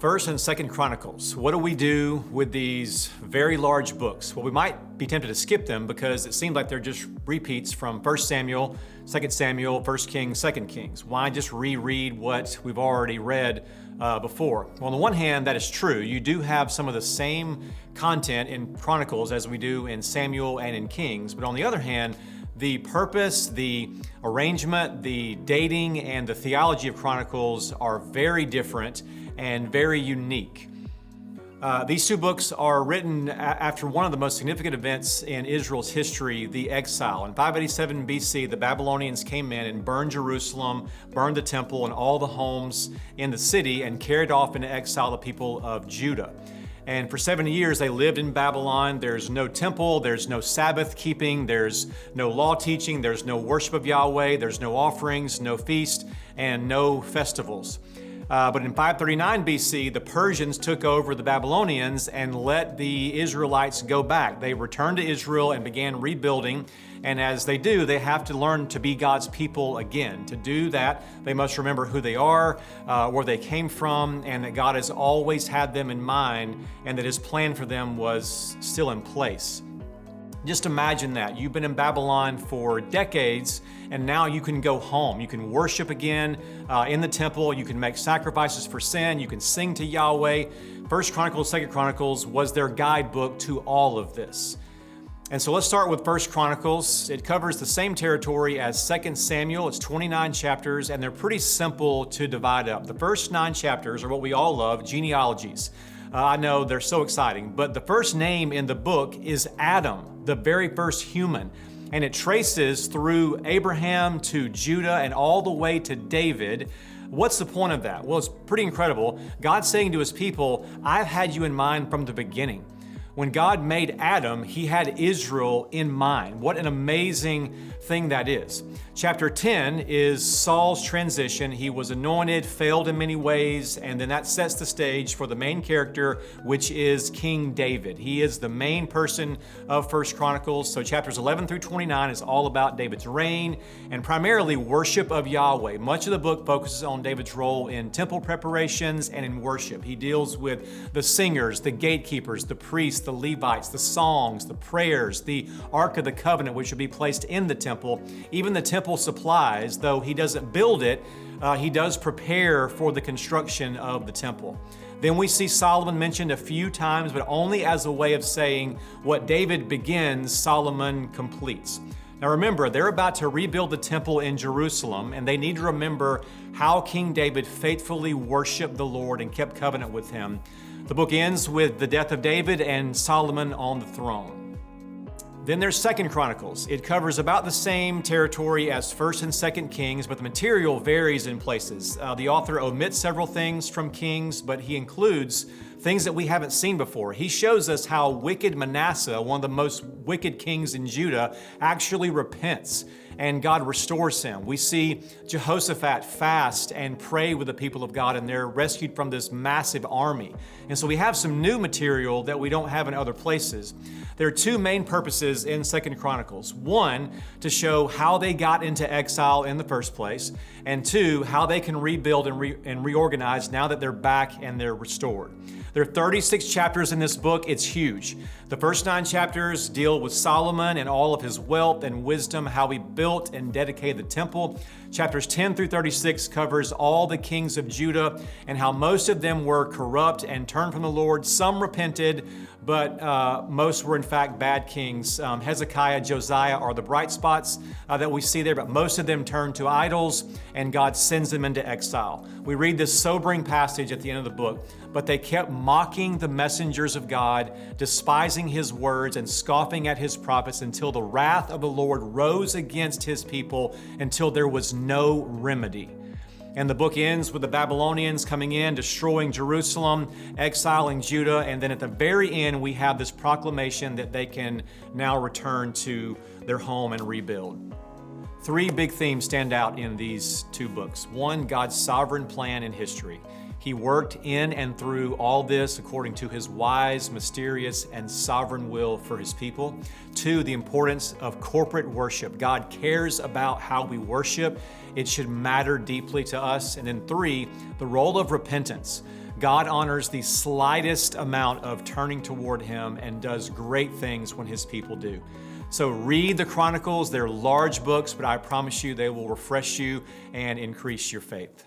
First and Second Chronicles. What do we do with these very large books? Well, we might be tempted to skip them because it seems like they're just repeats from 1 Samuel, 2 Samuel, 1 Kings, 2 Kings. Why just reread what we've already read before? Well, on the one hand, that is true. You do have some of the same content in Chronicles as we do in Samuel and in Kings. But on the other hand, the purpose, the arrangement, the dating, and the theology of Chronicles are very different and very unique. These two books are written after one of the most significant events in Israel's history, the exile. In 587 BC, the Babylonians came in and burned Jerusalem, burned the temple and all the homes in the city, and carried off into exile the people of Judah. And for 70 years, they lived in Babylon. There's no temple, there's no Sabbath keeping, there's no law teaching, there's no worship of Yahweh, there's no offerings, no feast, and no festivals. But in 539 BC, the Persians took over the Babylonians and let the Israelites go back. They returned to Israel and began rebuilding. And as they do, they have to learn to be God's people again. To do that, they must remember who they are, where they came from, and that God has always had them in mind, and that His plan for them was still in place. Just imagine that. You've been in Babylon for decades, and now you can go home. You can worship again in the temple. You can make sacrifices for sin. You can sing to Yahweh. 1 Chronicles, 2 Chronicles was their guidebook to all of this. And so let's start with 1 Chronicles. It covers the same territory as 2 Samuel. It's 29 chapters, and they're pretty simple to divide up. The first 9 chapters are what we all love, genealogies. I know they're so exciting, but the first name in the book is Adam, the very first human. And it traces through Abraham to Judah and all the way to David. What's the point of that? Well, it's pretty incredible. God's saying to His people, I've had you in mind from the beginning. When God made Adam, He had Israel in mind. What an amazing thing that is. Chapter 10 is Saul's transition. He was anointed, failed in many ways, and then that sets the stage for the main character, which is King David. He is the main person of 1 Chronicles. So chapters 11 through 29 is all about David's reign and primarily worship of Yahweh. Much of the book focuses on David's role in temple preparations and in worship. He deals with the singers, the gatekeepers, the priests, the Levites, the songs, the prayers, the Ark of the Covenant, which would be placed in the temple, even the temple supplies. Though he doesn't build it, he does prepare for the construction of the temple. Then we see Solomon mentioned a few times, but only as a way of saying what David begins, Solomon completes. Now remember, they're about to rebuild the temple in Jerusalem, and they need to remember how King David faithfully worshiped the Lord and kept covenant with Him. The book ends with the death of David and Solomon on the throne. Then there's 2 Chronicles. It covers about the same territory as 1 and 2 Kings, but the material varies in places. The author omits several things from Kings, but he includes things that we haven't seen before. He shows us how wicked Manasseh, one of the most wicked kings in Judah, actually repents, and God restores him. We see Jehoshaphat fast and pray with the people of God, and they're rescued from this massive army. And so we have some new material that we don't have in other places. There are two main purposes in 2 Chronicles. One, to show how they got into exile in the first place, and two, how they can rebuild and reorganize now that they're back and they're restored. There are 36 chapters in this book. It's huge. The first 9 chapters deal with Solomon and all of his wealth and wisdom, how he built and dedicated the temple. Chapters 10 through 36 covers all the kings of Judah and how most of them were corrupt and turned from the Lord. Some repented, but most were in fact bad kings. Hezekiah, Josiah are the bright spots that we see there, but most of them turned to idols, and God sends them into exile. We read this sobering passage at the end of the book. But they kept mocking the messengers of God, despising His words and scoffing at His prophets until the wrath of the Lord rose against His people until there was no remedy. And the book ends with the Babylonians coming in, destroying Jerusalem, exiling Judah, and then at the very end we have this proclamation that they can now return to their home and rebuild. 3 big themes stand out in these 2 books. 1, God's sovereign plan in history. He worked in and through all this according to His wise, mysterious, and sovereign will for His people. 2, the importance of corporate worship. God cares about how we worship. It should matter deeply to us. And then 3, the role of repentance. God honors the slightest amount of turning toward Him and does great things when His people do. So read the Chronicles. They're large books, but I promise you they will refresh you and increase your faith.